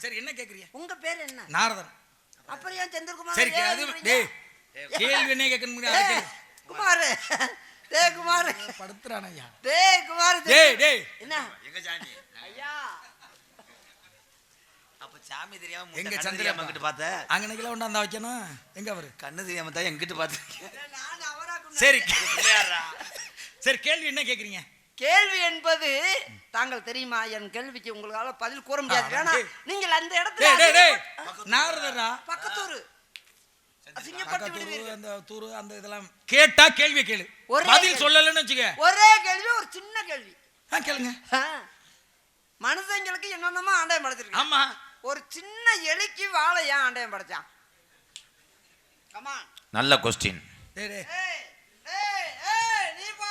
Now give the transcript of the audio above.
சரி என்ன கேக்குறீங்க? உங்க பேர் என்ன? நாரதன். அப்புறம் ஏன் செந்தில்குமார்? சரி அது டேய் கேள்வி என்ன கேக்கணும்? குமார் டேய் குமார் படுத்துறானயா? டேய் குமார் டேய் என்ன எங்க சாமி? ஐயா அப்ப சாமி தெரியாம எங்க சந்திரம்மா கிட்ட பார்த்த? அங்கனக்குள்ள கொண்டாந்து வைக்கணும். எங்க அவரு? கண்ணு தெரியாம தான் எங்கிட்ட பார்த்து. நான் அவரா சரி சரி கேள்வி என்ன கேக்குறீங்க? கேள்வி என்பது தாங்கள் தெரியுமா? என் கேள்விக்கு உங்களால பதில் கூற முடியாது. வேணா நீங்கள் அந்த இடத்துல நாரதரா பக்கத்தூர் அசிங்கப்பட்டு விடுவீர்கள். அந்த தூரு அந்த இதெல்லாம் கேட்டா கேள்வி கேளு. பதில் சொல்லலன்னு வெச்சுக்க. ஒரே கேள்வி, ஒரு சின்ன கேள்வி. கேளுங்க. மனுஷங்களுக்கு என்னென்னமோ ஆண்டவன் படைச்சிருக்கான். ஆமா. ஒரு சின்ன எலிக்கு வாழை ஏன் ஆண்டவன் படைச்சான்? கமான். நல்ல क्वेश्चन. டேய் நீ போ.